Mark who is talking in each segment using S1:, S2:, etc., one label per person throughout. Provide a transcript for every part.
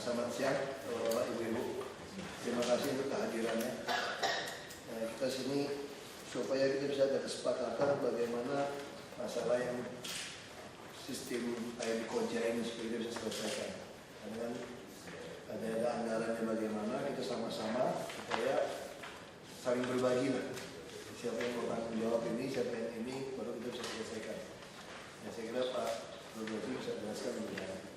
S1: Selamat siang Bapak Ibu-Ibu. Terima kasih untuk kehadirannya. Kita sini supaya kita bisa ada kesepakatan bagaimana masalah yang sistem di Koja ini supaya kita bisa selesaikan. Dan ada anggarannya bagaimana kita sama-sama supaya saling berbagi lah. Siapa yang bertanggung jawab ini, siapa yang ini, baru kita bisa selesaikan. Ya, saya kira Pak Rodoji bisa jelaskan lebih lanjut.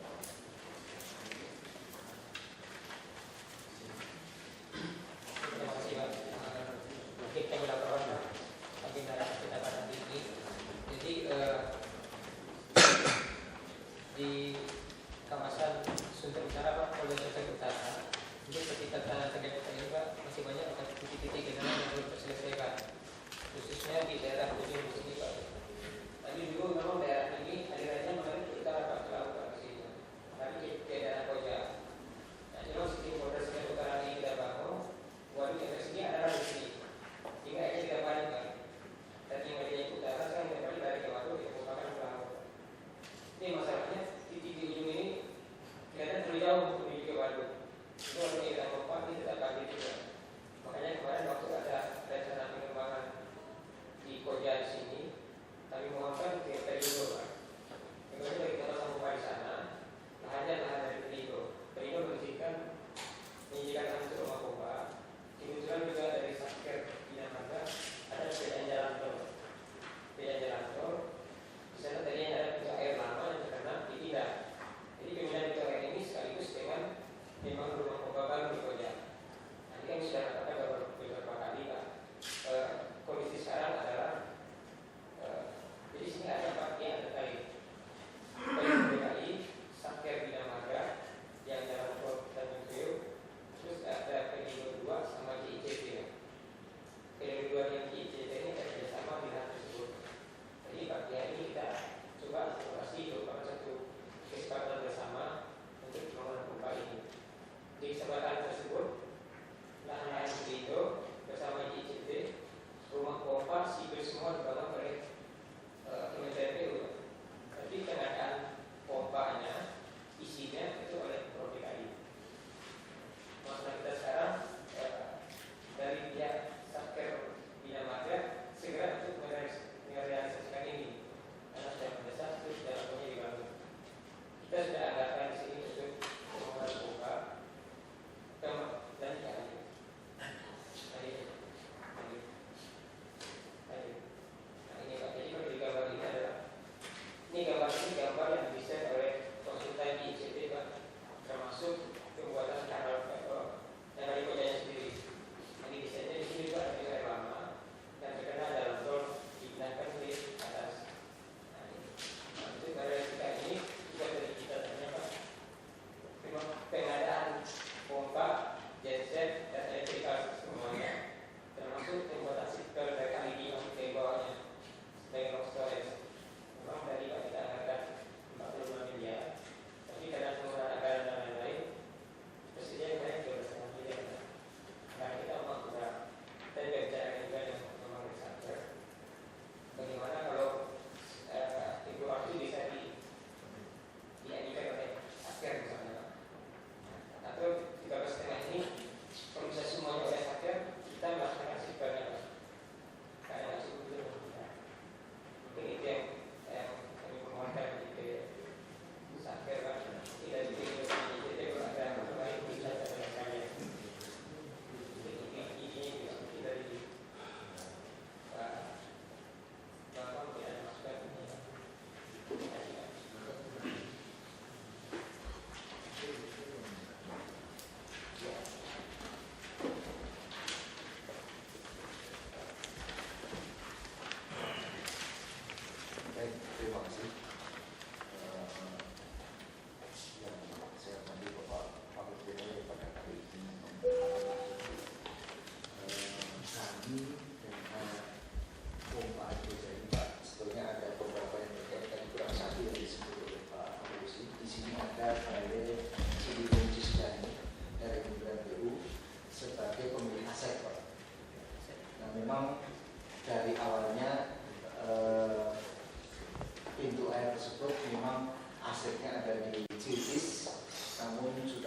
S2: Di kawasan Sunter Utara Pak, Polda Sunter Utara, itu ketika tanah sengketa ini Pak masih banyak titik-titik genangan yang belum terselesaikan, khususnya di daerah ujung di sini Pak. Tadi dulu memang daerah ini alirannya mengalir ke utara Pak, ke laut Pak, ke sini. Tapi ke daerah Koja. Nah, memang sistem Polda Sunter Utara ini kita bangun, waduk yang tersini adalah di sini. Sehingga ini tidak panik Pak. Tadi yang dari utara, sekarang kita balik dari ke waduk yang merupakan ke laut. Ini masalahnya titik di ujung ini kelihatan terlalu jauh untuk menuju ke waduk. Itu harus kita pompa, ini tidak bagi juga. Makanya kemarin waktu ada rencana pengembangan di Koja di sini, kami mohonkan ke Perindo Pak. Kemudian dari kita pompa di sana, lahannya lahan dari Perindo. Perindo mengizinkan hancur rumah pompa. Kemudian juga dari Satker Binamarga ada penyediaan jalan tol. Penyediaan jalan tol. Di sana tadinya ada pintu air lama yang terkena dipindah. Jadi pemindahan pintu air ini sekaligus dengan memang rumah pompa baru di Koja. Nanti kami sudah katakan beberapa kali Pak,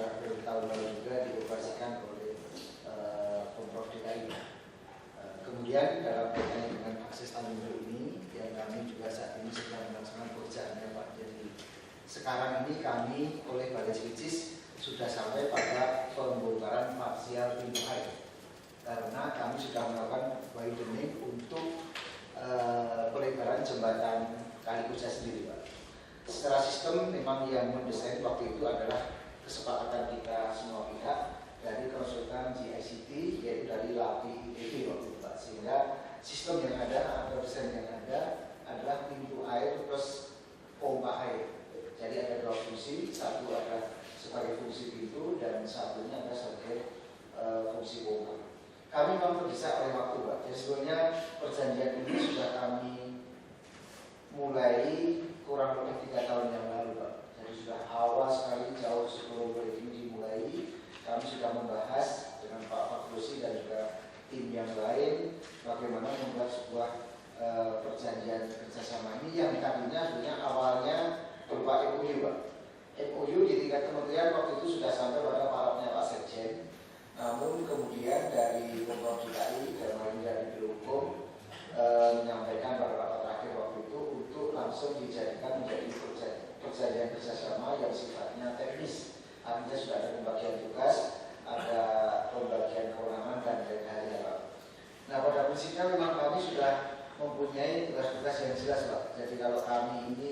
S3: terakhir tahun lalu juga dioperasikan oleh Pemprov DKI. Kemudian dalam kaitannya dengan akses Tanjung Priok ini, yang kami juga saat ini sedang melaksanakan pekerjaannya Pak. Jadi sekarang ini kami oleh Balai Switches sudah sampai pada pembongkaran parsial pintu air, karena kami sudah melakukan widening untuk pelebaran jembatan Kali Kuja sendiri Pak. Secara sistem memang yang mendesain waktu itu adalah kesepakatan kita semua pihak dari konsultan GICT, yaitu dari LAPI ITB waktu itu Pak. Sehingga sistem yang ada atau desain yang ada adalah pintu air plus pompa air. Jadi ada dua fungsi, satu ada sebagai fungsi pintu dan satunya ada sebagai fungsi pompa. Kami memang terdesak oleh waktu Pak. Jadi sebenarnya perjanjian ini sudah kami mulai kurang lebih 3 tahun yang lalu Pak. Jadi sudah awal sekali jauh sebelum proyek ini dimulai, kami sudah membahas dengan Pak Fakrusi dan juga tim yang lain bagaimana membuat sebuah perjanjian kerjasama ini yang tadinya sebenarnya awalnya berupa MOU Pak. MOU di tingkat kementerian waktu itu sudah sampai pada parapnya Pak Sekjen. Namun kemudian dari Pemprov DKI dan dari Birohukum menyampaikan pada rapat terakhir waktu itu untuk langsung dijadikan menjadi perjanjian kerjasama yang sifatnya teknis. Artinya sudah ada pembagian tugas, ada pembagian kewenangan dan lain-lain Pak. Nah pada prinsipnya memang kami sudah mempunyai tugas-tugas yang jelas Pak. Jadi kalau kami ini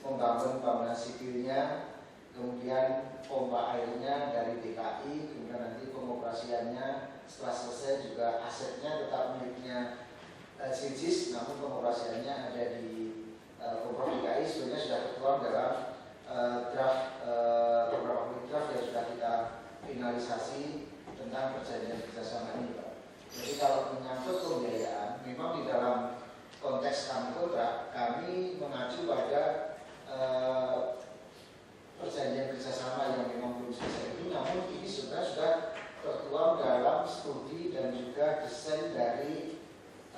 S3: membangun bangunan sipilnya, kemudian pompa airnya dari DKI, kemudian nanti pengoperasiannya setelah selesai juga asetnya tetap miliknya Switches, namun pengoperasiannya ada di Pemprov DKI. Sebenarnya sudah tertuang dalam draft beberapa draft yang sudah kita finalisasi tentang perjanjian kerjasama ini Pak. Jadi kalau menyangkut pembiayaan, memang di dalam konteks kontrak kami mengacu pada perjanjian kerjasama yang memang belum selesai ini, namun ini sudah tertuang dalam studi dan juga desain dari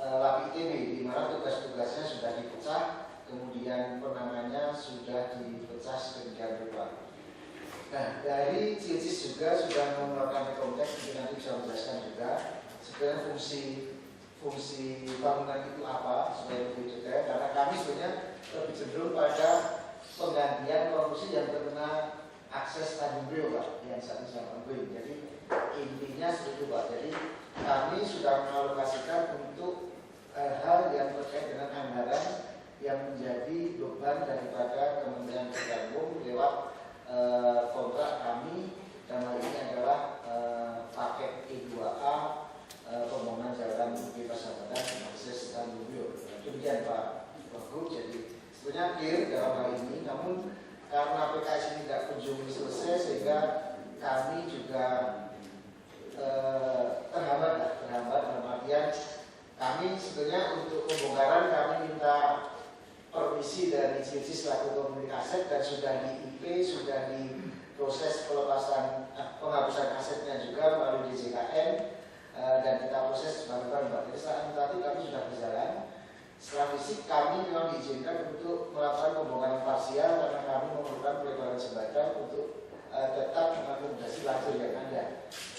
S3: LAPI ITB, di mana tugas-tugasnya sudah dipecah, kemudian penanganannya sudah dipecah sedemikian rupa. Nah, dari CICIS juga sudah melakukan konteks, mungkin nanti bisa menjelaskan juga sebenarnya fungsi bangunan itu apa supaya lebih detail, karena kami sebenarnya lebih cenderung pada penggantian konstruksi yang terkena akses Tanjung Priok Pak, yang saat ini sedang ongoing. Jadi intinya seperti itu Pak. Jadi kami sudah mengalokasikan untuk hal yang terkait dengan anggaran yang menjadi beban daripada Kementerian Perhubungan Umum lewat kontrak kami, dan hal ini adalah paket E2A pembangunan jalan bebas hambatan dan akses Tanjung Priok. Demikian Pak Wagub. Jadi sebenarnya clear dalam hal ini, namun karena PKS ini tidak kunjung selesai sehingga kami juga terhambat dalam artian kami sebenarnya untuk pembongkaran kami minta permisi dari CICIS selaku pemilik aset dan sudah di IP, sudah di proses pelepasan penghapusan asetnya juga melalui DJKN dan kita proses bareng-bareng. Jadi saat ini kami sudah berjalan. Setelah fisik kami memang diizinkan untuk melakukan pembongkaran parsial karena kami memerlukan pelebaran jembatan untuk tetap mengakomodasi lajur yang ada.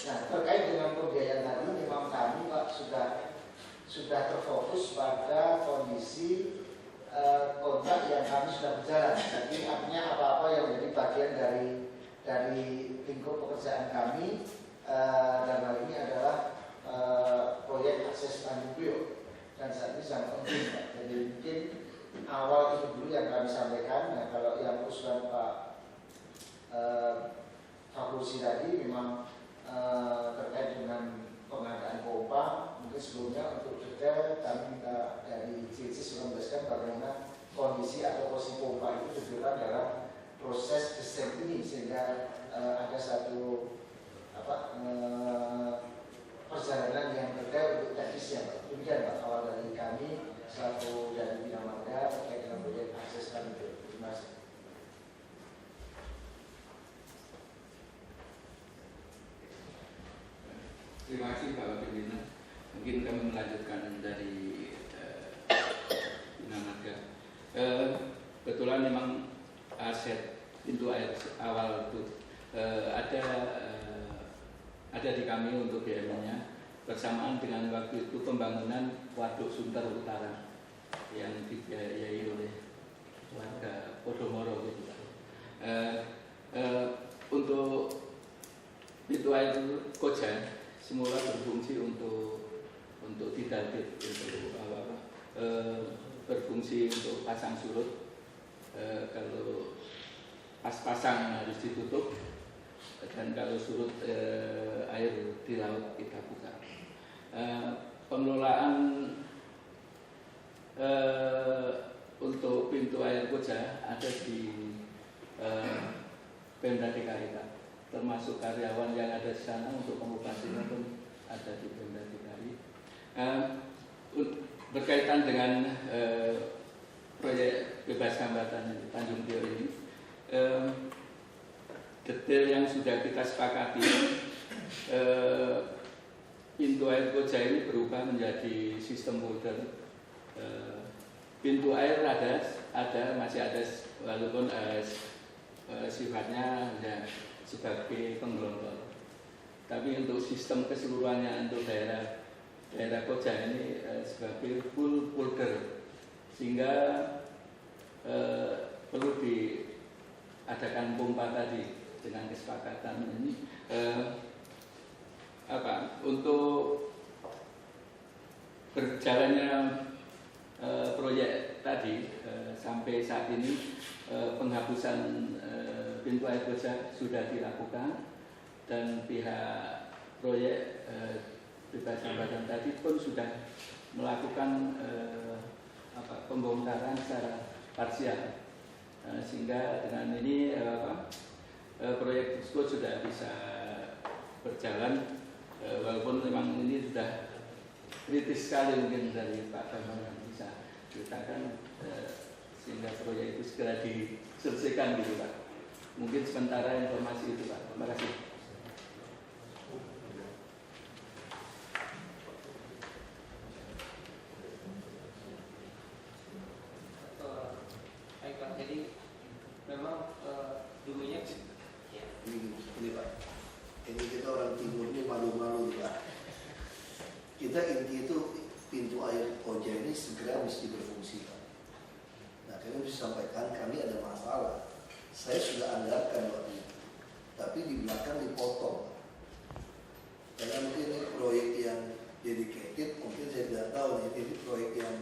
S3: Nah terkait dengan pembiayaan tadi memang kami Pak sudah terfokus pada kondisi kontrak yang kami sudah berjalan. Jadi artinya apa-apa yang menjadi bagian dari lingkup pekerjaan kami dan hal ini adalah proyek akses Tanjung Priok. Dan saat ini sangat penting Pak. Jadi mungkin awal itu dulu yang kami sampaikan. Nah kalau yang usulan Pak Fakrusi tadi memang terkait dengan pengadaan pompa, mungkin sebelumnya untuk detail kami minta dari CICIS menjelaskan bagaimana kondisi atau posisi pompa itu dibutuhkan dalam proses desain ini sehingga ada satu perjalanan yang detail untuk teknisnya Pak. Demikian Pak awal dari kami selaku dari bidang marga terkait dengan proyek akses Tanjung Priok. Terima kasih.
S4: Terima kasih Pak Pimpinan. Mungkin kami melanjutkan dari bidang marga. Kebetulan memang aset pintu air awal itu ada di kami untuk BMN-nya bersamaan dengan waktu itu pembangunan Waduk Sunter Utara yang dibiayai oleh warga Podomoro gitu Pak. Untuk pintu air Koja semula berfungsi untuk didalbit, berfungsi untuk pasang surut. Kalau pas-pasang harus ditutup, dan kalau surut air di laut kita buka. Pengelolaan untuk pintu air Koja ada di Pemda DKI Pak. Termasuk karyawan yang ada di sana untuk pengoperasian pun ada di Pemda DKI. Berkaitan dengan proyek bebas hambatan Tanjung Priok ini, detail yang sudah kita sepakati, pintu air Koja ini berubah menjadi sistem holder. Pintu air masih ada walaupun sifatnya hanya sebagai penggelontor. Tapi untuk sistem keseluruhannya untuk daerah Koja ini sebagai full holder, sehingga perlu diadakan pompa tadi dengan kesepakatan ini. Untuk berjalannya proyek tadi sampai saat ini penghapusan pintu air Koja sudah dilakukan, dan pihak proyek bebas hambatan tadi pun sudah melakukan pembongkaran secara parsial, sehingga dengan ini proyek tersebut sudah bisa berjalan, walaupun memang ini sudah kritis sekali mungkin dari Pak Bambang yang bisa ceritakan, sehingga proyek itu segera diselesaikan gitu Pak. Mungkin sementara informasi itu Pak. Terima kasih.
S2: Baik Pak, jadi memang dulunya
S1: ini Pak, ini kita orang timur ini malu-malu Pak. Kita inti itu pintu air Koja ini segera mesti berfungsi Pak. Nah kami bisa sampaikan kami ada masalah. Saya sudah anggarkan waktu itu, tapi di belakang dipotong. Karena mungkin ini proyek yang dedicated, mungkin saya tidak tahu ini proyek yang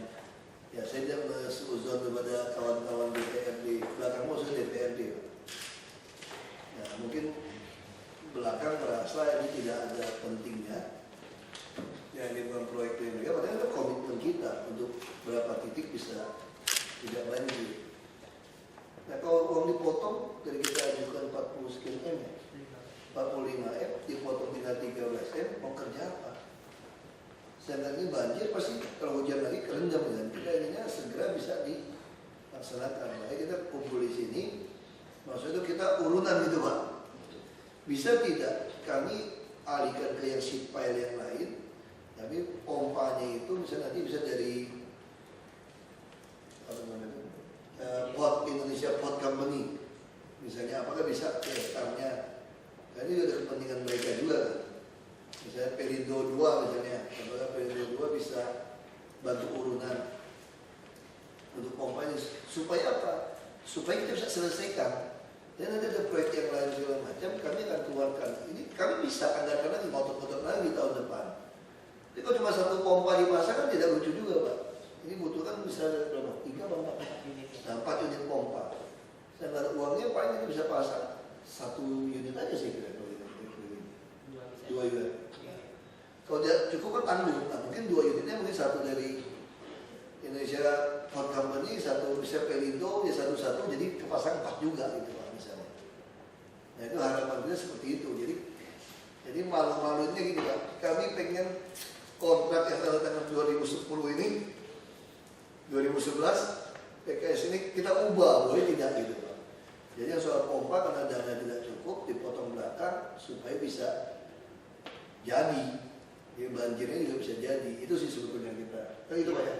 S1: ya saya tidak seuzon kepada kawan-kawan DPRD. Belakang saya DPRD. Nah mungkin belakang merasa ini tidak ada pentingnya. Yang ini bukan proyek mereka, padahal itu komitmen kita untuk berapa titik bisa tidak banjir. Nah kalau uang dipotong dari kita ajukan 40 sekian M, 45 M, dipotong tinggal 13 M, mau kerja apa? Sedangkan ini banjir pasti kalau hujan lagi kerendam kan. Kita ininya segera bisa dilaksanakan. Makanya kita kumpul di sini, maksudnya kita urunan gitu Pak. Bisa tidak kami alihkan ke yang sheet pile yang lain, tapi pompanya itu misalnya nanti bisa dari Pot Indonesia Pot Company misalnya, apakah bisa PSR-nya? Nah, ini juga ada kepentingan mereka juga kan. Misalnya Pelindo 2 misalnya, apakah Pelindo 2 bisa bantu urunan untuk pompanya supaya apa? Supaya kita bisa selesaikan. Dan nanti ada proyek yang lain segala macam, kami akan keluarkan. Ini kami bisa anggarkan lagi, motor-motor lagi di tahun depan. Jadi kalau cuma satu pompa dipasang kan tidak lucu juga Pak. Ini butuhkan bisa berapa? 3 atau 4? 4 unit pompa. Saya nggak ada uangnya, paling kita bisa pasang 1 unit aja saya kira kalau ini. 2 unit. Kalau tidak cukup kan tanggung. Nah, mungkin 2 unitnya mungkin 1 dari Indonesia Pot Company, 1 bisa Pelindo, ya 1-1 jadi kepasang 4 juga gitu Pak misalnya. Nah itu harapan kita seperti itu. Jadi malu-malunya gitu Pak. Kami pengen kontrak yang tanda tangan 2010 ini 2011 PKS ini kita ubah, boleh tidak gitu Pak. Jadi yang soal pompa karena dana tidak cukup dipotong belakang supaya bisa jadi. Jadi banjirnya juga bisa jadi. Itu sih sebetulnya kita. Kan itu Pak ya.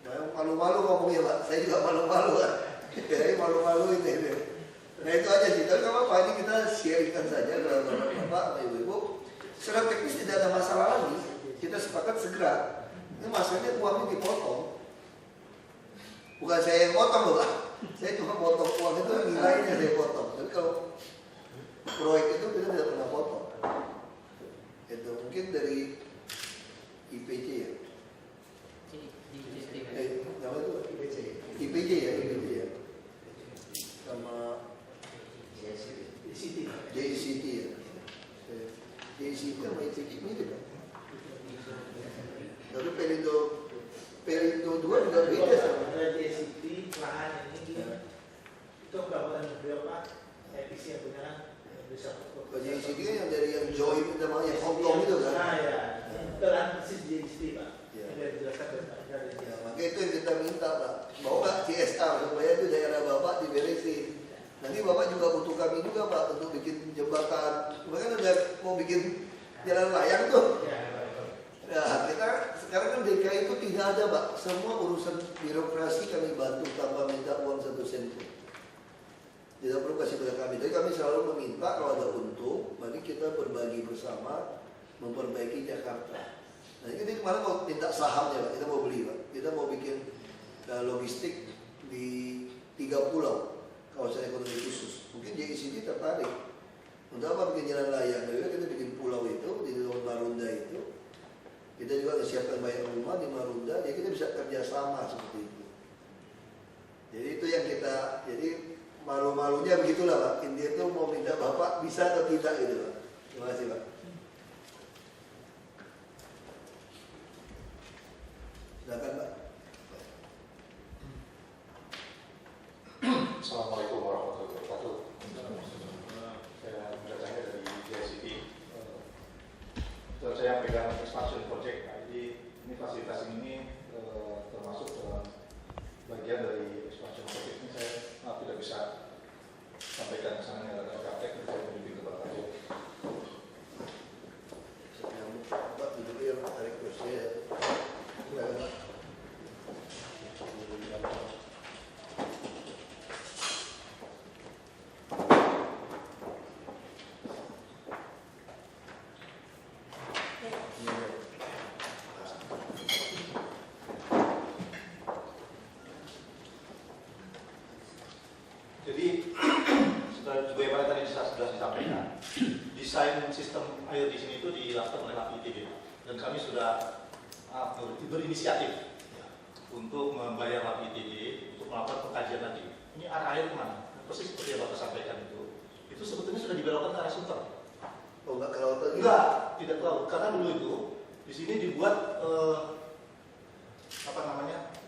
S1: Nah, malu-malu ngomongnya Pak. Saya juga malu-malu Pak. Jadi malu-malu ini. Nah itu aja sih, tapi kalau apa ini kita sharingkan saja ke bapak sama ibu-ibu. Secara teknis tidak ada masalah lagi, kita sepakat segera. Ini masalahnya uangnya dipotong. Bukan saya yang potong loh Pak, saya cuma potong uang itu nilainya saya potong. Tapi kalau proyek itu kita tidak pernah potong. Itu mungkin dari IPC ya. Nama itu IPJ ya, sama JCT ya. JCT sama IPJ ini juga. Tapi Perindo 2 juga beda sama.
S5: JCT lahan ini itu pendapatan berapa? EPC yang punya bisa.
S1: JCT kan yang dari yang join sama yang Hongkong itu kan.
S5: Nah ya, itu lahan persis JCT Pak.
S1: Ya.
S5: Yang dijelaskan dari
S1: Ya, makanya itu yang kita minta Pak, bawa CSR supaya itu daerah Bapak diberesin. Nanti Bapak juga butuh kami juga Pak untuk bikin jembatan. Bahkan udah mau bikin jalan layang tuh. Nah, kita sekarang kan DKI itu tidak ada Pak. Semua urusan birokrasi kami bantu tanpa minta uang 1 sen pun. Tidak perlu kasih pada kami. Tapi kami selalu meminta kalau ada untung, mari kita berbagi bersama memperbaiki Jakarta. Nah ini kemarin mau minta sahamnya Pak, kita mau beli Pak. Kita mau bikin logistik di 3 pulau kawasan ekonomi khusus. Mungkin JICD tertarik. Untuk apa bikin jalan layang? Jadi kita bikin pulau itu di Marunda itu. Kita juga siapkan banyak rumah di Marunda, jadi kita bisa kerjasama seperti itu. Jadi itu yang kita, jadi malu-malunya begitulah Pak. India itu mau minta Bapak bisa atau tidak gitu Pak. Terima kasih Pak. Silakan Pak.
S6: Assalamualaikum warahmatullahi wabarakatuh. Saya berasal dari JCT. Saya pegang expansion project. Nah, jadi ini fasilitas ini termasuk dalam bagian dari expansion project ini. Saya tidak bisa sampaikan kesannya dalam praktek. Saya lebih ke Bapak.
S1: Pak dulu yang tarik kursi ya. Silakan Pak.
S6: Jadi sebagaimana tadi sudah disampaikan, desain sistem air di sini itu dilakukan oleh LAPITB dan kami sudah berinisiatif ya, untuk membayar LAPITB untuk melakukan pengkajian tadi. Ini arah air kemana? Persis seperti yang Bapak sampaikan itu sebetulnya sudah dibelokkan ke arah Sunter.
S1: Oh enggak ke laut lagi?
S6: Enggak, tidak ke laut. Karena dulu itu di sini dibuat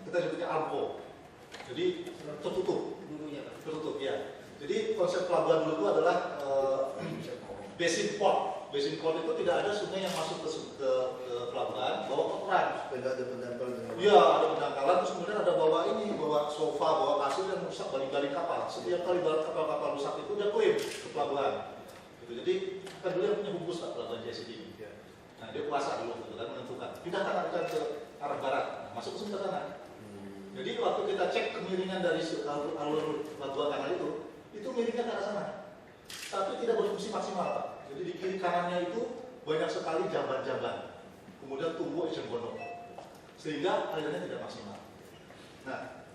S6: kita sebutnya alpo. Jadi tertutup. Tertutup ya. Jadi konsep pelabuhan dulu itu adalah basin port. Basin port itu tidak ada sungai yang masuk ke pelabuhan, bawa kotoran.
S1: Tidak ada pendangkal dengan.
S6: Iya, ada pendangkalan, terus kemudian ada bawa sofa, bawa kasur dan rusak baling-baling kapal. Setiap kali kapal rusak itu udah klaim ke pelabuhan. Gitu. Jadi kan dulu yang punya bungkus pelabuhan JCT ini. Nah dia kuasa dulu gitu kan menentukan. Pindahkan ke arah barat, masuk ke sebelah kanan. Jadi waktu kita cek kemiringan dari alur pelabuhan kanal itu miringnya ke arah sana. Tapi tidak berfungsi maksimal Pak. Jadi di kiri kanannya itu banyak sekali jamban-jamban. Kemudian tumbuh eceng gondok. Sehingga airnya tidak maksimal. Nah,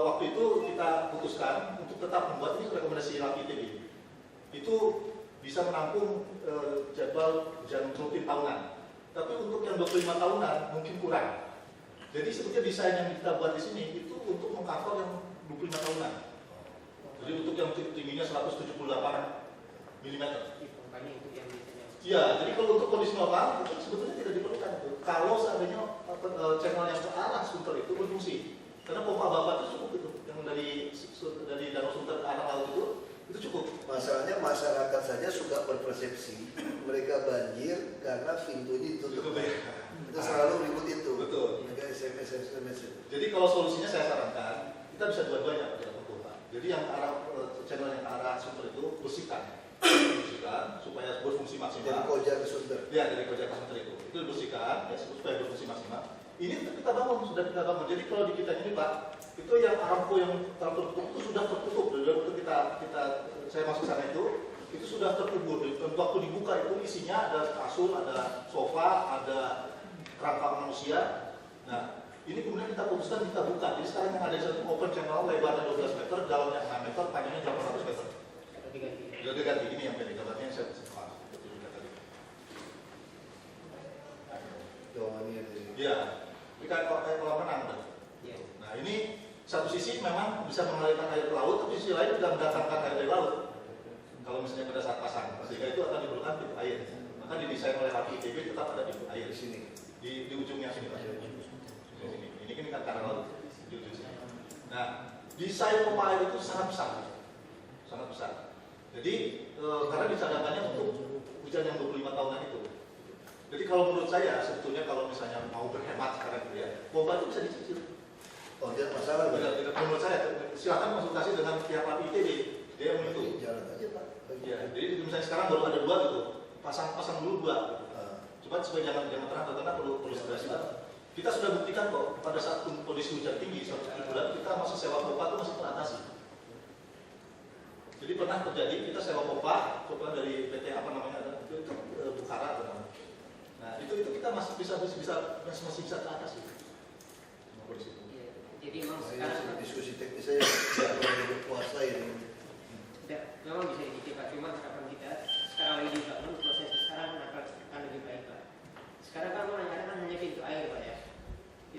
S6: waktu itu kita putuskan untuk tetap membuat ini rekomendasi LAPITB. Itu bisa menampung jadwal hujan rutin tahunan. Tapi untuk yang 25 tahunan mungkin kurang. Jadi sebetulnya desain yang kita buat di sini itu untuk mengcover yang 25 tahunan. Jadi untuk yang tingginya 178 mm. Iya, jadi kalau untuk kondisi normal itu sebetulnya tidak diperlukan itu. Kalau seandainya channel yang ke arah Sunter itu berfungsi, karena pompa Bapak itu cukup itu, yang dari Danau Sunter ke arah laut itu cukup.
S1: Masalahnya masyarakat saja suka berpersepsi mereka banjir karena pintu ini tutup. Itu selalu ribut itu.
S6: Betul.
S1: Mereka SMS.
S6: Jadi kalau solusinya saya sarankan kita bisa dua-duanya tidak perlu Pak. Jadi yang arah channel yang ke arah Sunter itu bersihkan supaya berfungsi maksimal.
S1: Dari Koja ke Sunter.
S6: Ya dari Koja ke Sunter itu dibersihkan ya, supaya berfungsi maksimal. Ini kita bangun, sudah kita bangun. Jadi kalau di kita ini Pak, itu yang Aramco yang tertutup itu sudah tertutup. Dari waktu saya masuk sana itu sudah terkubur. Dan waktu dibuka itu isinya ada kasur, ada sofa, ada kerangka manusia. Nah, ini kemudian kita putuskan kita buka. Jadi sekarang yang ada satu open channel lebarnya 12 meter, dalamnya 6 meter, panjangnya 800 meter. Sudah diganti, ini yang pendek, gambarnya yang saya ya, ini kan kolam renang kan? Nah ini satu sisi memang bisa mengalirkan air ke laut, tapi sisi lain juga mendatangkan air dari laut. Kalau misalnya pada saat pasang, sehingga itu akan diperlukan pintu air. Maka didesain oleh HPITB tetap ada pintu air di sini, di ujungnya sini Pak. Ini kan karena laut di ujung sini. Nah, desain pompa air itu sangat besar, sangat besar. Jadi karena disadangkannya untuk hujan yang 25 tahunan itu. Jadi kalau menurut saya sebetulnya kalau misalnya mau berhemat sekarang gitu ya, pompa itu bisa dicicil.
S1: Oh, tidak masalah.
S6: Tidak, menurut saya silakan konsultasi dengan pihak ITB, dia yang itu.
S1: Jalan aja Pak.
S6: Ya, jadi misalnya sekarang baru ada 2 gitu, pasang dulu 2. Coba supaya jangan terang karena perlu segera. Kita sudah buktikan kok pada saat kondisi hujan tinggi 1 bulan kita masih sewa pompa itu masih teratasi. Jadi pernah terjadi kita sewa pompa dari PT apa namanya itu Bukara atau namanya. Nah itu kita masih bisa teratasi.
S2: Jadi memang
S1: Nah,
S2: sekarang
S1: diskusi teknis saya kalau berpuasa ini.
S2: memang bisa dicicil Pak, cuma harapan kita sekarang lagi dibangun proses sekarang akan lebih baik Pak. Sekarang kan menanyakan kan hanya pintu air Pak ya.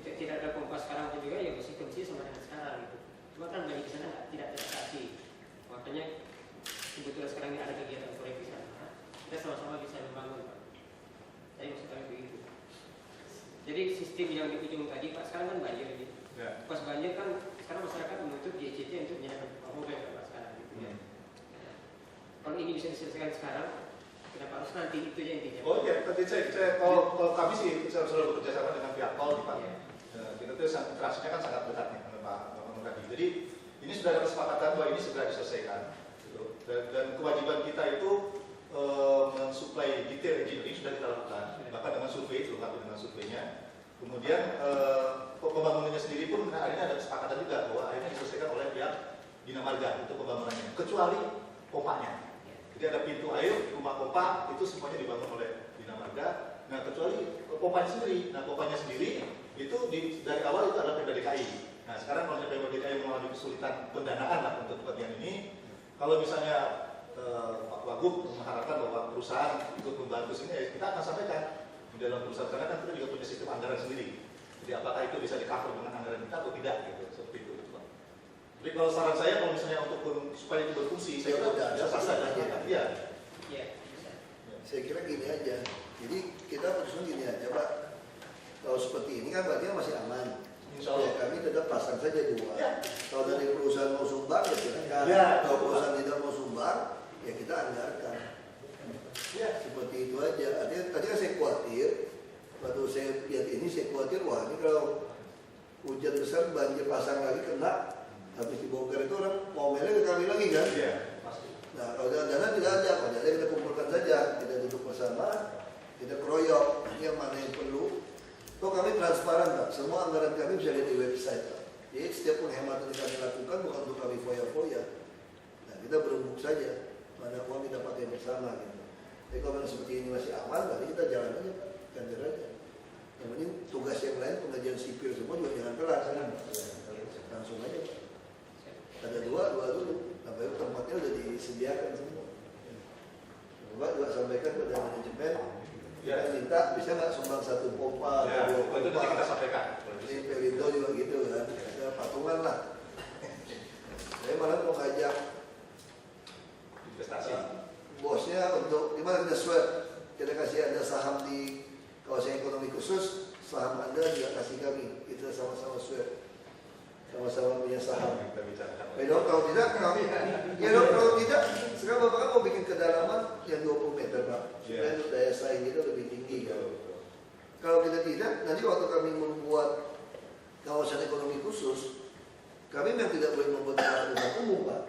S2: Tidak ada pompa sekarang pun juga ya masih kondisi sama dengan sekarang gitu. Cuma kan banyak di sana tidak teratasi. Makanya kebetulan sekarang ini ada kegiatan proyek di sana, kita sama-sama bisa membangun Pak. Saya maksud kami begitu. Jadi sistem yang di ujung tadi Pak sekarang kan banjir ini.
S6: Ya.
S2: Pas banjir kan sekarang masyarakat menuntut GCT untuk menyediakan mobil Pak sekarang gitu ya. Kalau ini bisa diselesaikan sekarang, kenapa harus nanti itu aja intinya?
S6: Oh iya, tadi saya kalau kami sih saya sudah bekerja sama dengan pihak tol di Pak.
S2: Ya.
S6: Kita tuh interaksinya kan sangat dekat nih dengan Pak Muradi. Jadi ini sudah ada kesepakatan bahwa ini segera diselesaikan. Gitu. Dan kewajiban kita itu mensuplai detail engineering sudah kita lakukan, bahkan dengan survei, lengkap dengan surveinya. Kemudian pembangunannya sendiri pun akhirnya ada kesepakatan juga bahwa akhirnya diselesaikan oleh pihak Bina Marga untuk pembangunannya, kecuali pompanya. Jadi ada pintu air, rumah pompa itu semuanya dibangun oleh Bina Marga. Nah kecuali pompanya sendiri. Nah pompanya sendiri itu dari awal itu adalah Pemda DKI. Nah sekarang kalau Pemda DKI mengalami kesulitan pendanaan lah untuk kepentingan ini, kalau misalnya Pak Wagub mengharapkan bahwa perusahaan ikut membantu sini, ya kita akan sampaikan di dalam perusahaan karena kan kita juga punya sistem anggaran sendiri. Jadi apakah itu bisa di-cover dengan anggaran kita atau tidak gitu, seperti itu. Jadi kalau saran saya kalau misalnya untuk supaya itu berfungsi, saya kira bisa saja. Iya.
S2: Iya, bisa.
S1: Saya kira gini aja. Jadi kita putuskan gini aja Pak. Kalau seperti ini kan berarti masih aman.
S6: Insya Allah.
S1: Ya, kami tetap pasang saja 2.
S6: Ya.
S1: Kalau dari perusahaan mau sumbang ya silakan.
S6: Ya.
S1: Kalau perusahaan tidak mau sumbang ya kita anggarkan.
S6: Ya.
S1: Seperti itu aja. Artinya tadi kan saya khawatir. Waktu saya lihat ini saya khawatir wah ini kalau hujan besar banjir pasang lagi kena habis dibongkar itu orang mau melek ke kami lagi kan?
S6: Iya. Pasti.
S1: Nah kalau dana tidak ada, kalau dana kita kumpulkan saja, kita duduk bersama, kita keroyok, ini yang mana yang perlu. Toh kami transparan Pak, semua anggaran kami bisa lihat di website Pak. Jadi setiap penghematan yang kami lakukan bukan untuk kami foya-foya. Nah kita berembuk saja, mana uang kita pakai bersama gitu. Tapi kalau memang seperti ini masih aman, berarti kita jalan aja Pak, ganjar aja. Yang penting tugas yang lain, pengajian sipil semua juga jangan kelar kan? Langsung aja Pak. Ada 2 dulu. Nah, tempatnya udah disediakan semua. Coba juga sampaikan pada manajemen. Ya. Kita minta bisa nggak sumbang 1 pompa
S6: Ya,
S1: atau 2 pompa.
S6: itu nanti kita sampaikan.
S1: Di Pelindo juga gitu kan. Ada patungan lah. Saya malah mau ngajak
S6: Investasi.
S1: bosnya untuk gimana kita swab. Kita kasih Anda saham di kawasan ekonomi khusus, saham Anda juga kasih kami. Kita sama-sama swab. Sama-sama punya saham.
S6: Kita bicarakan.
S1: Dok, kalau tidak kami, ya dok, kalau tidak, sekarang Bapak kan mau bikin kedalaman yang 20 meter Pak, supaya untuk daya saing kita lebih tinggi kan. Kalau kita tidak, nanti waktu kami membuat kawasan ekonomi khusus, kami memang tidak boleh membuat pelabuhan umum Pak.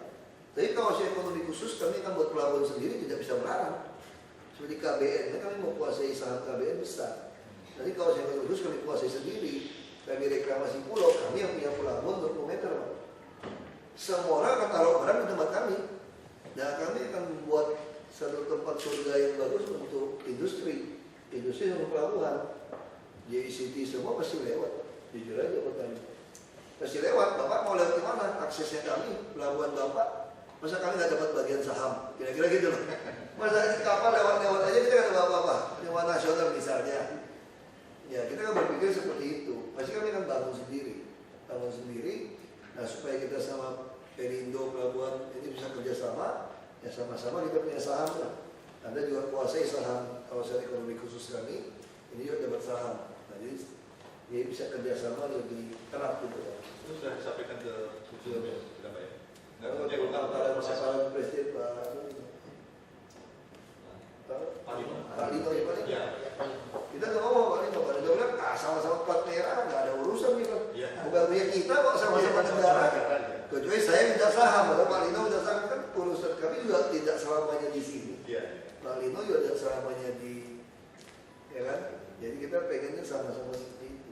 S1: Tapi kawasan ekonomi khusus kami akan buat pelabuhan sendiri, tidak bisa melarang. Seperti KBN, kami mau kuasai saham KBN besar. Nanti kalau saya khusus kami kuasai sendiri, kami reklamasi pulau, kami yang punya pelabuhan 20 meter Pak. Semua orang akan taruh barang di tempat kami. Nah kami akan membuat satu tempat surga yang bagus untuk industri sama pelabuhan. JICT semua pasti lewat, jujur aja petani. Pasti lewat, Bapak mau lewat di mana? Aksesnya kami, pelabuhan Bapak. Masa kami nggak dapat bagian saham? Kira-kira gitu loh. Masa kapal lewat-lewat aja kita nggak dapat apa-apa. Lewat nasional misalnya. Ya kita kan berpikir seperti itu. Pasti kami akan bangun sendiri. Nah supaya kita sama Perindo pelabuhan ini bisa kerjasama, ya sama-sama kita punya saham lah. Anda juga kuasai saham kawasan ekonomi khusus kami, ini juga dapat saham. Nah, jadi dia bisa kerjasama lebih erat gitu kan.
S6: Itu sudah disampaikan ke tujuan berapa ya?
S1: Kalau Presiden Pak Lino ya. Kita nggak ngomong Pak Lino bilang sama-sama plat merah nggak ada urusan gitu. Bukan punya kita kok sama-sama negara. Kecuali saya minta saham, atau Pak Lino minta saham kan urusan kami juga tidak selamanya di sini. Pak Lino juga tidak selamanya di, ya kan? Jadi kita pengennya sama-sama seperti itu.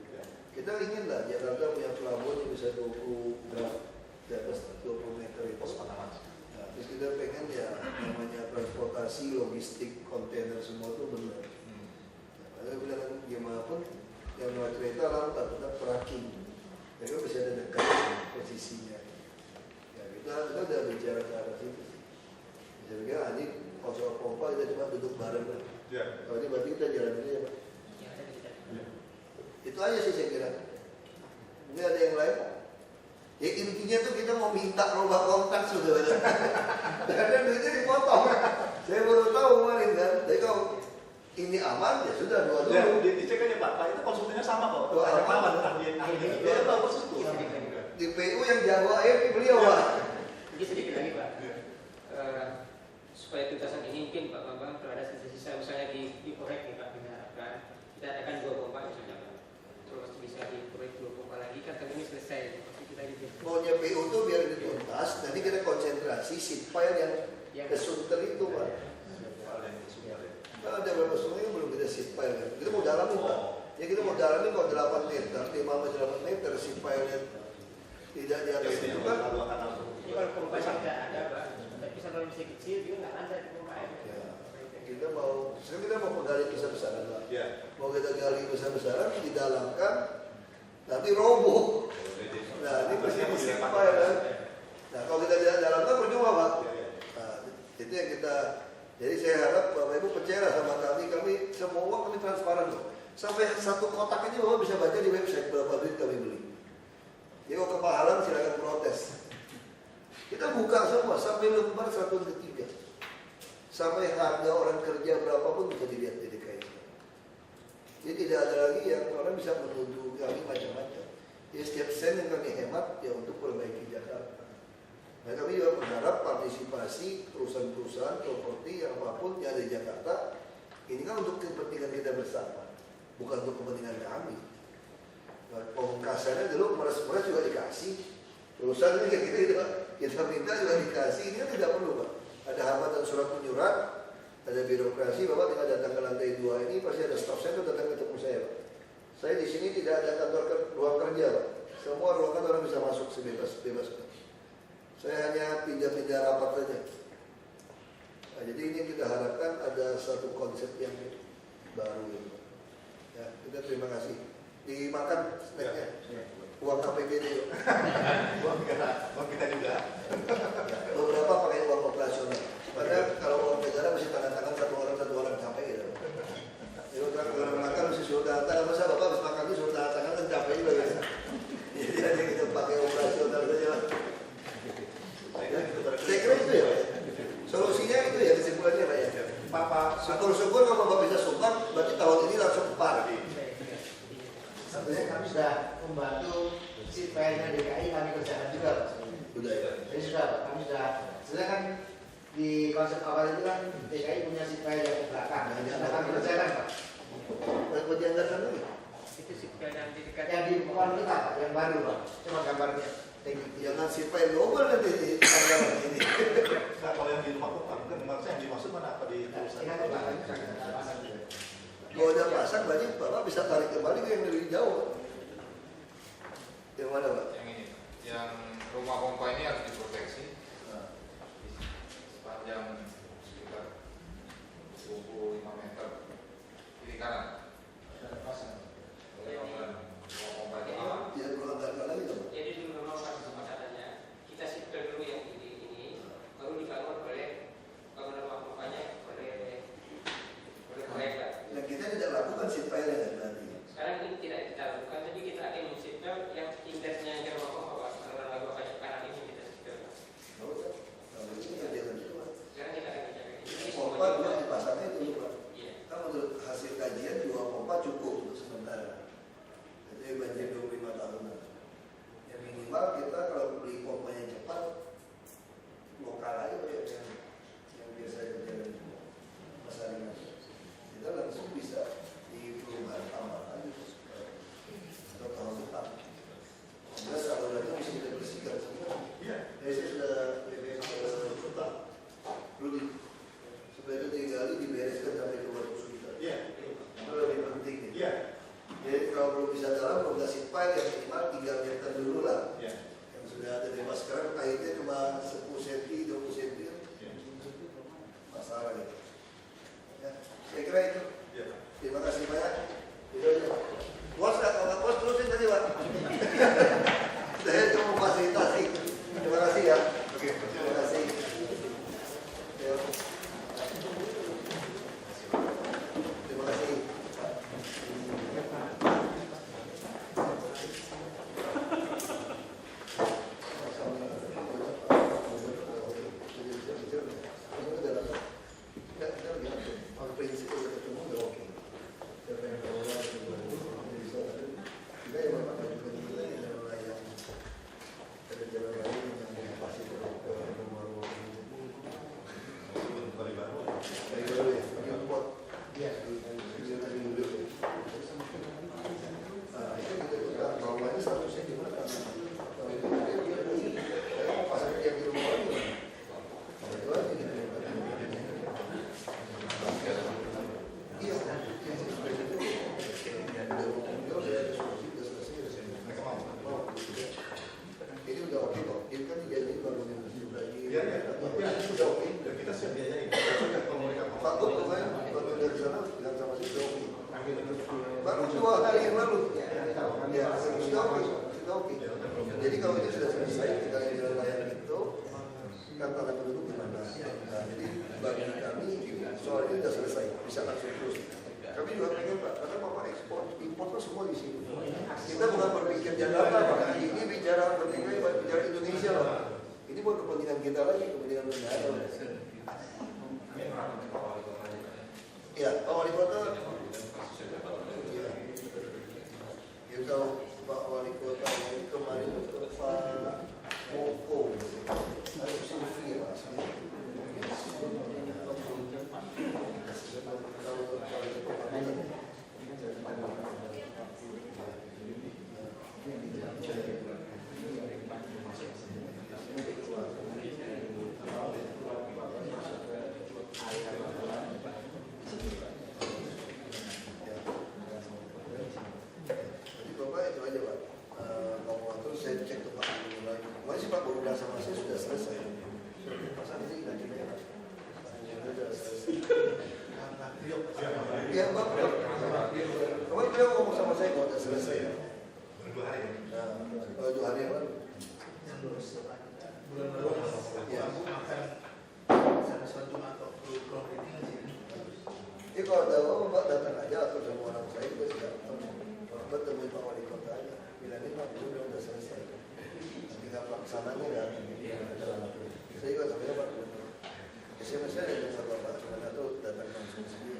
S1: Kita ingin lah Jakarta punya pelabuhan yang bisa 20 di atas 20 meter itu. Nah, terus kita pengen ya namanya transportasi, logistik, kontainer semua itu benar. Ada bilang gimana pun yang lewat kereta lambat tetap tracking. Mereka bisa ada dekat posisinya. Ya kita udah bicara ke arah situ. Saya pikir ini kalau soal pompa kita cuma duduk bareng lah. Kalau ini berarti kita jalan aja Pak. Itu aja sih saya kira. Mungkin ada yang lain. Ya intinya tuh kita mau minta robah kontak sudah ada. Karena duitnya dipotong. Saya baru tahu kemarin kan. Jadi kalau ini aman ya sudah dua dulu.
S6: Ya, dicek aja Pak itu konsumsinya sama kok. Ada aman ahli. Ya bagus itu.
S1: Di PU yang jago air beliau Pak.
S2: Jadi sedikit lagi Pak. Supaya tuntasan ini mungkin Pak Bambang kalau ada sisa-sisa misalnya dikorek nih Pak diharapkan kita adakan 2 pompa misalnya Pak. Terus bisa dikorek 2 pompa lagi kan kami ini selesai.
S1: Maunya PU itu biar dituntas, nanti kita konsentrasi seat pile yang kesunter itu Pak. Nah, ada beberapa sungai yang belum kita seat pile kan. Kita mau dalamin Pak. Ya kita mau dalamin kalau 8 meter, 5-8 meter seat pile tidak di atas itu kan.
S2: Ini kalau pompa tidak ada Pak, tapi kalau masih kecil juga nggak ada pompa air.
S1: Kita mau, sekarang kita mau menggali besar-besaran Pak. Mau kita gali besar-besaran, didalamkan, nanti roboh. Nah ini pasti apa ya kan? Nah kalau kita tidak dalamkan percuma Pak. Nah itu yang kita. Jadi saya harap Bapak Ibu percaya sama kami semua uang kami transparan loh. Sampai satu kotak aja Bapak bisa baca di website berapa duit kami beli. Jadi kalau kepahalan silakan protes. Kita buka semua sampai lembar 1/3. Sampai harga orang kerja berapapun bisa dilihat di DKI. Jadi tidak ada lagi yang orang bisa menuduh kami macam-macam. Ya setiap sen yang kami hemat ya untuk perbaiki Jakarta. Nah kami juga berharap partisipasi perusahaan-perusahaan properti yang apapun yang ada di Jakarta ini kan untuk kepentingan kita bersama, bukan untuk kepentingan kami. Nah, pengkasannya dulu meres-meres juga dikasih, perusahaan ini kita minta juga dikasih, ini kan tidak perlu Pak. Ada hambatan surat menyurat, ada birokrasi, Bapak tinggal datang ke lantai 2 ini pasti ada staff saya datang ketemu saya Pak. Saya di sini tidak ada kantor ruang kerja Pak. Semua ruangan orang bisa masuk sebebas. Saya hanya pindah-pindah rapat saja. Nah, jadi ini kita harapkan ada satu konsep yang baru. Ya, kita terima kasih. Dimakan snacknya. Uang KPBD.
S6: Uang kita juga.
S1: Beberapa pakai uang operasional. Padahal kalau uang negara mesti tangan-tangan satu orang capek gitu. Jadi kalau makan mesti suruh tangan-tangan. Masa Bapak habis makan itu suruh tangan-tangan kan capek juga ya. Jadi ada kita pakai operasional saja. Saya kira itu ya Pak. Solusinya itu ya kesimpulannya Pak ya. Syukur-syukur kalau Bapak bisa sumbang, berarti tahun ini langsung kepar.
S3: Sebenarnya kami sudah membantu si PN DKI kami kerjakan juga Pak.
S1: Sudah ya.
S3: Jadi sudah Pak, kami sudah. Sebenarnya kan di konsep awal itu kan DKI punya si PN yang ke belakang. Sudah kami kerjakan Pak.
S1: Mau dianggarkan lagi?
S2: Itu sih yang di dekat
S3: Yang di depan kita Pak, yang baru Pak. Coba gambarnya.
S1: Jangan simpai global nanti di anggaran ini.
S6: Nah kalau yang di rumah kok kan saya yang dimaksud mana apa di perusahaan?
S1: Kalau ada pasang berarti Bapak bisa tarik kembali ke yang lebih jauh. Yang mana Pak?
S7: Yang ini, yang rumah pompa ini harus diproteksi sepanjang sekitar 25 meter kiri kanan. Rumah pompa itu
S1: Ya kalau agak lagi Pak.
S2: Jadi dulu memang kesepakatannya kita sipil dulu yang ini baru dibangun oleh bangunan rumah pompanya oleh proyek Pak.
S1: Yang kita tidak lakukan sipilnya kan berarti.
S2: Sekarang ini tidak kita lakukan, tapi kita akan mensipil yang indeknya yang rumah pompa Pak. Saluran lagu banyak kanan ini kita sipil Pak.
S1: Kalau ini kerjaan itu Pak.
S2: Sekarang kita akan kerjakan ini.
S1: Pompa dua dipasangnya itu Pak.
S2: Iya.
S1: Kan menurut hasil kajian 2 pompa cukup untuk sementara. Jadi banjir 25 tahunan. Yang minimal kita kalau beli pompanya cepat lokal aja yang biasa jalan masalahnya. Kita langsung bisa di perumahan tambah lagi atau tahun depan. Jadi salurannya bisa kita bersihkan semua.
S6: Iya.
S1: Jadi saya sudah tetap Rudi supaya itu 3 kali dibereskan sampai ke Batu Sultan.
S6: Iya.
S1: Itu lebih penting. Ya.
S6: Iya.
S1: Jadi kalau belum bisa jalan, belum kasih pipe yang minimal 3 meter dulu lah.
S6: Iya.
S1: Yang sudah ada di mas sekarang kaitnya cuma 10 cm, 20 cm. Masalah gitu. Ya, saya kira itu.
S6: Iya.
S1: Terima kasih banyak. Itu aja. Bos, kalau bos terusin tadi Pak. Saya cuma fasilitasi. Terima kasih ya.
S6: Oke.
S1: Terima kasih. Ya. Terima kasih. Baru 2 hari yang lalu. Ya, sudah oke. Jadi kalau ini sudah selesai, kita jalan layang itu, kan tanda penduduk gimana? Nah, jadi bagi kami soal ini sudah selesai, bisa langsung terus. Kami juga pengen Pak, karena Bapak ekspor, impor kan semua di sini. Kita bukan berpikir Jakarta Pak, ini bicara Indonesia loh. Ini buat kepentingan kita lagi, kepentingan negara. Ya, Pak Wali Kota. Ya, kalau Pak Wali Kota ini kemarin ke Pak Moko, ada Sylvia Pak. Iya, Pak. Kemarin beliau ngomong sama saya kalau sudah selesai.
S6: Baru 2 hari.
S1: Nah, 2 hari yang lalu.
S5: Bulan lalu
S1: Ya.
S5: akan sama Jumat atau belum
S1: Jadi kalau ada apa Mbak datang aja atau sama orang saya juga sudah Mbak temui Pak Wali Kota aja. Bilangin Pak, udah selesai. Tinggal pelaksananya ya. Saya juga sampai Pak. SMS saya ada sama Bapak, cuma itu datang langsung sendiri.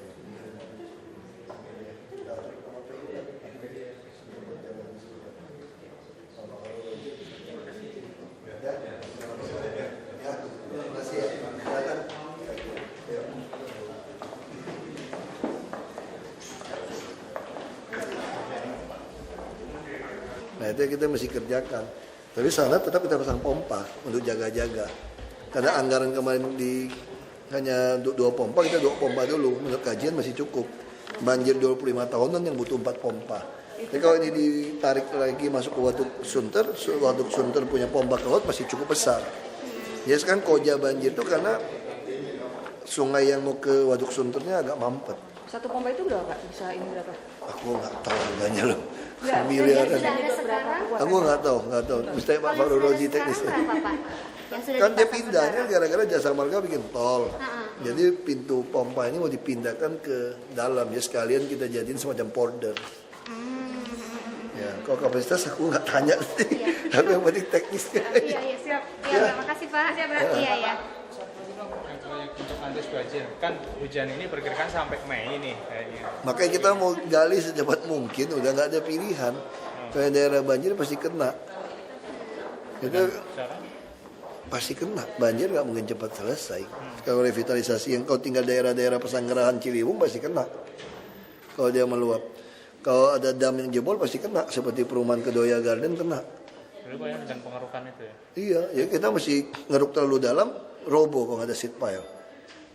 S1: Nah itu yang kita mesti kerjakan. Tapi sana tetap kita pasang pompa untuk jaga-jaga. Karena anggaran kemarin hanya 2 pompa, kita 2 pompa dulu. Menurut kajian masih cukup. banjir 25 tahunan yang butuh 4 pompa. Jadi kalau ini ditarik lagi masuk ke Waduk Sunter punya pompa ke laut masih cukup besar. Ya sekarang koja banjir itu karena sungai yang mau ke Waduk Sunternya agak mampet.
S8: Satu pompa itu berapa Pak? Bisa ini berapa?
S1: Aku nggak tahu harganya loh.
S8: Nggak,
S1: Miliaran.
S8: sudah ada sekarang.
S1: Aku nggak tahu. Mesti Pak Farurodi teknisnya. Kan dia pindahnya gara-gara Jasa Marga bikin tol. Jadi pintu pompa ini mau dipindahkan ke dalam ya sekalian kita jadiin semacam border. Ya, kalau kapasitas aku nggak tanya sih. Tapi yang penting teknisnya.
S9: Iya, siap. Iya, terima kasih Pak. Siap berarti ya.
S10: Untuk antis banjir kan hujan ini perkirakan sampai Mei nih kayaknya.
S1: Makanya kita mau gali secepat mungkin, udah nggak ada pilihan. Kalau daerah banjir pasti kena. Kita pasti kena. Banjir nggak mungkin cepat selesai. Kalau revitalisasi yang kau tinggal daerah-daerah Pesanggerahan Ciliwung pasti kena. Kalau dia meluap. Kalau ada dam yang jebol pasti kena. Seperti perumahan Kedoya Garden kena.
S10: Jadi Pak ya dengan pengerukan itu ya?
S1: Iya, ya kita mesti ngeruk terlalu dalam, robo kalau nggak ada seed pile.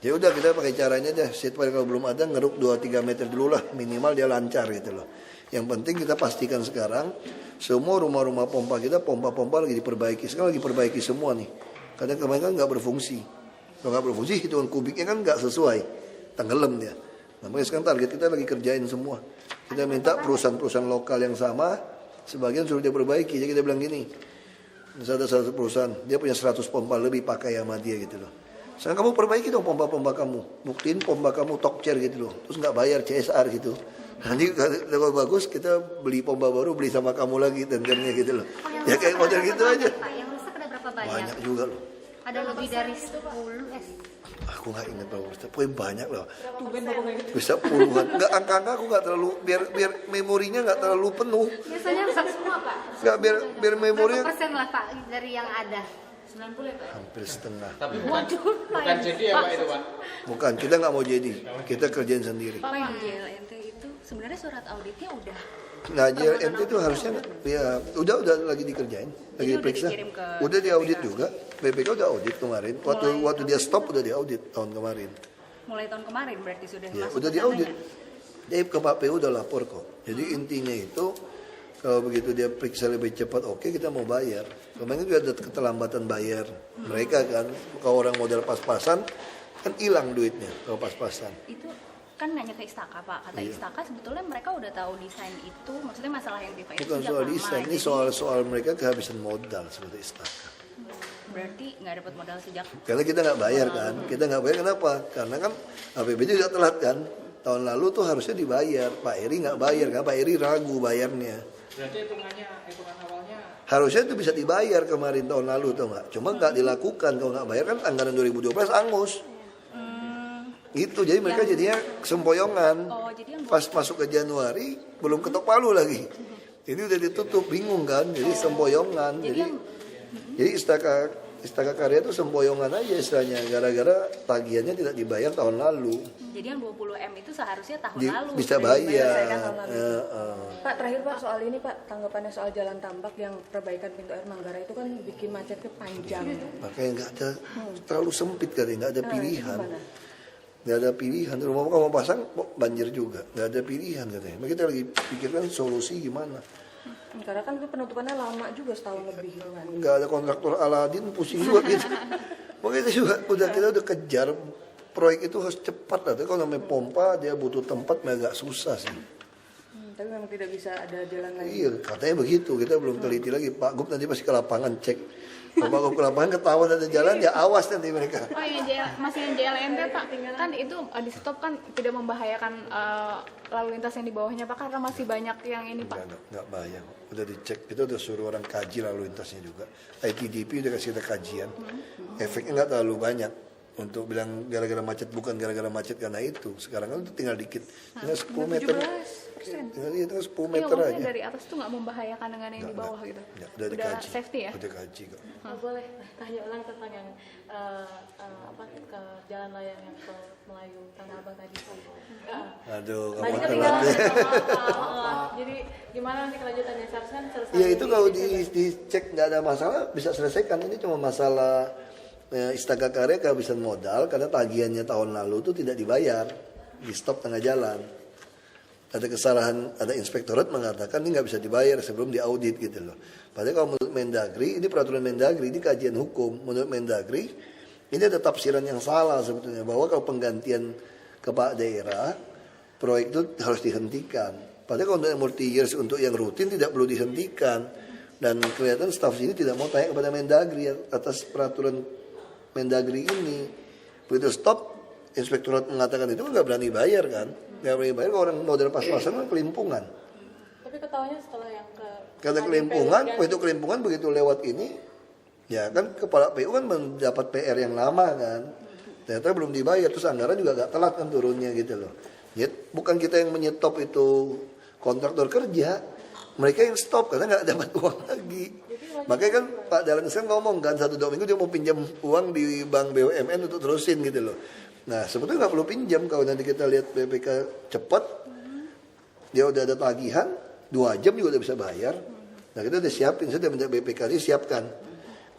S1: Ya udah kita pakai caranya aja, seed pile kalau belum ada ngeruk 2-3 meter dulu lah, minimal dia lancar gitu loh. Yang penting kita pastikan sekarang semua rumah-rumah pompa kita, pompa-pompa lagi diperbaiki. Sekarang lagi perbaiki semua nih. Karena kemarin kan nggak berfungsi. Kalau nggak berfungsi hitungan kubiknya kan nggak sesuai, tenggelam dia. Nah, makanya sekarang target kita lagi kerjain semua. Kita minta perusahaan-perusahaan lokal yang sama, sebagian suruh dia perbaiki. Jadi kita bilang gini, misalnya ada satu perusahaan, dia punya 100 pompa lebih pakai sama dia gitu loh. Sekarang kamu perbaiki dong pompa-pompa kamu. Buktiin pompa kamu Tokcer gitu loh. Terus nggak bayar CSR gitu. Nanti kalau bagus kita beli pompa baru, beli sama kamu lagi tendernya gitu loh. Ya kayak model gitu aja.
S9: Pak, yang rusak ada berapa banyak?
S1: Banyak juga loh.
S9: Ada lebih dari 10
S1: Aku nggak ingat berapa persen. Pokoknya banyak loh.
S8: Tumben Bapak kayak gitu.
S1: Bisa puluhan. Nggak angka-angka aku nggak terlalu biar memorinya nggak terlalu penuh.
S9: Biasanya rusak semua Pak.
S1: Nggak biar memorinya.
S9: Berapa persen lah Pak dari yang ada?
S8: 90 ya Pak?
S1: Hampir setengah.
S10: Tapi bukan jadi ya Pak itu Pak?
S1: Bukan, kita nggak mau jadi. Kita kerjain sendiri.
S8: Pak, yang JLNT itu sebenarnya surat auditnya udah.
S1: Nah, JLNT itu harusnya ya udah lagi dikerjain, lagi
S8: Jadi
S1: diperiksa.
S8: udah dikirim ke
S1: Udah diaudit
S8: BPK.
S1: juga. BPK udah audit kemarin. Waktu dia stop udah diaudit tahun kemarin.
S8: Mulai tahun kemarin berarti sudah
S1: Ya,
S8: masuk
S1: udah
S8: ke
S1: diaudit.
S8: sananya.
S1: Jadi ke PU udah lapor kok. Jadi intinya itu kalau begitu dia periksa lebih cepat, oke kita mau bayar. Kemarin juga ada keterlambatan bayar mereka kan. Kalau orang modal pas-pasan kan hilang duitnya kalau pas-pasan.
S8: Itu kan nanya ke Istaka Pak, kata
S1: Iya.
S8: Istaka sebetulnya mereka udah tahu desain itu, maksudnya masalah yang DPS
S1: Bukan
S8: sejak
S1: soal
S8: lama,
S1: desain, ini
S8: jadi
S1: soal mereka kehabisan modal seperti Istaka.
S8: berarti nggak dapat modal sejak.
S1: Karena kita nggak bayar kan, kita nggak bayar kenapa? Karena kan APBD juga telat kan. Tahun lalu tuh harusnya dibayar, Pak Eri nggak bayar kan, Pak Eri ragu bayarnya.
S10: Berarti hitungan awalnya
S1: Harusnya itu bisa dibayar kemarin tahun lalu tuh nggak, cuma nggak dilakukan. Kalau nggak bayar kan anggaran 2012 angus. Gitu, jadi mereka jadinya sempoyongan.
S8: Oh, jadi yang
S1: Pas masuk ke Januari belum ketok palu lagi. Ini udah ditutup, bingung kan? Jadi sempoyongan. Jadi Istaka Karya itu sempoyongan aja istilahnya, gara-gara tagihannya tidak dibayar tahun lalu.
S8: Jadi yang 20 M itu seharusnya tahun lalu
S1: Bisa
S8: sudah
S1: bayar.
S8: dibayar tahun lalu.
S11: Pak, terakhir Pak soal ini Pak, tanggapannya soal Jalan Tambak yang perbaikan pintu air Manggarai itu kan bikin macetnya panjang.
S1: Makanya nggak ada, terlalu sempit kali, nggak ada pilihan.
S11: Gimana?
S1: Nggak ada pilihan. Rumah kamu pasang banjir juga, nggak ada pilihan katanya. Nah, kita lagi pikirkan solusi gimana.
S11: Karena kan itu penutupannya lama juga setahun lebih kan.
S1: Nggak ada kontraktor Aladin, pusing juga gitu. Makanya kita udah kejar proyek itu harus cepat lah. Tapi kalau namanya pompa dia butuh tempat, agak susah sih.
S11: Tapi memang tidak bisa ada jalan lain.
S1: Iya, katanya begitu. Kita belum teliti lagi. Pak Gub nanti pasti ke lapangan cek. Kalau Pak Gub ke lapangan ketahuan ada jalan, ya awas nanti mereka.
S12: Oh yang masih yang JLNT Pak, kan itu di stop kan tidak membahayakan lalu lintas yang di bawahnya Pak, karena masih banyak yang ini Pak.
S1: Nggak bahaya. Udah dicek, kita udah suruh orang kaji lalu lintasnya juga. ITDP udah kasih kita kajian. Efeknya nggak terlalu banyak. Untuk bilang gara-gara macet, bukan gara-gara macet karena itu. Sekarang kan tinggal dikit, tinggal 10 meter.
S12: 17%.
S1: Tinggal 10
S12: Iya,
S1: meter
S12: maksudnya
S1: aja.
S12: dari atas tuh nggak membahayakan dengan yang di bawah gitu.
S1: Udah dikaji.
S12: Safety ya?
S1: Udah kaji kok.
S11: Boleh tanya ulang tentang yang ke jalan layang yang ke Melayu Tanah Abang tadi.
S1: Aduh,
S11: Tadi
S1: kamu
S11: ketinggalan.
S1: telat.
S11: Jadi gimana nanti kelanjutannya seharusnya selesai?
S1: Ya itu kalau dicek nggak ada masalah bisa selesaikan. Ini cuma masalah Istaka Karya kehabisan modal karena tagihannya tahun lalu itu tidak dibayar, di stop tengah jalan. ada kesalahan, ada inspektorat mengatakan ini nggak bisa dibayar sebelum diaudit gitu loh. Padahal kalau menurut Mendagri, ini peraturan Mendagri, ini kajian hukum. Menurut Mendagri, ini ada tafsiran yang salah sebetulnya, bahwa kalau penggantian kepala daerah, proyek itu harus dihentikan. Padahal kalau untuk yang multi years, untuk yang rutin tidak perlu dihentikan. Dan kelihatan staf sini tidak mau tanya kepada Mendagri atas peraturan Mendagri ini. Begitu stop, inspektorat mengatakan itu nggak berani bayar kan. Nggak berani bayar, kalau orang model pas-pasan kan kelimpungan.
S11: Tapi ketahuannya setelah yang ke
S1: Karena kelimpungan, begitu kelimpungan begitu lewat ini, ya kan kepala PU kan mendapat PR yang lama kan. Ternyata belum dibayar, terus anggaran juga gak telat kan turunnya gitu loh. Ya, bukan kita yang menyetop itu kontraktor kerja, mereka yang stop karena nggak dapat uang lagi. Makanya kan Pak Dahlan Iskan ngomong kan 1-2 minggu dia mau pinjam uang di bank BUMN untuk terusin gitu loh. Nah sebetulnya nggak perlu pinjam, kalau nanti kita lihat BPK cepat, dia udah ada tagihan 2 jam juga udah bisa bayar. Nah kita udah siapin, saya udah minta BPK ini siapkan.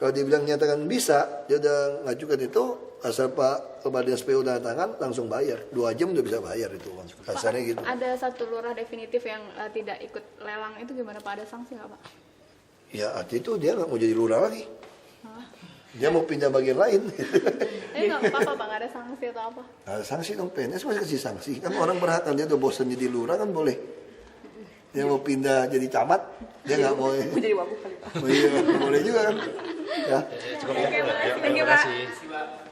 S1: Kalau dia bilang nyatakan bisa, dia udah ngajukan itu, asal Pak Kepala Dinas PU tanda tangan langsung bayar. 2 jam udah bisa bayar itu uang. Kasarnya gitu.
S12: Ada satu lurah definitif yang tidak ikut lelang, itu gimana Pak? Ada sanksi nggak Pak?
S1: Ya arti itu dia nggak mau jadi lurah lagi. Dia mau pindah bagian lain.
S12: Nggak apa-apa Pak, nggak ada sanksi atau apa?
S1: Ada sanksi dong, PNS masih kasih sanksi. Kan orang berhak kan, dia udah bosan jadi lurah kan boleh. Dia mau pindah jadi camat, dia nggak mau.
S12: Jadi wabuk kali Pak.
S1: Oh iya, boleh juga kan. Ya.
S12: Oke, Pak. Terima kasih Pak.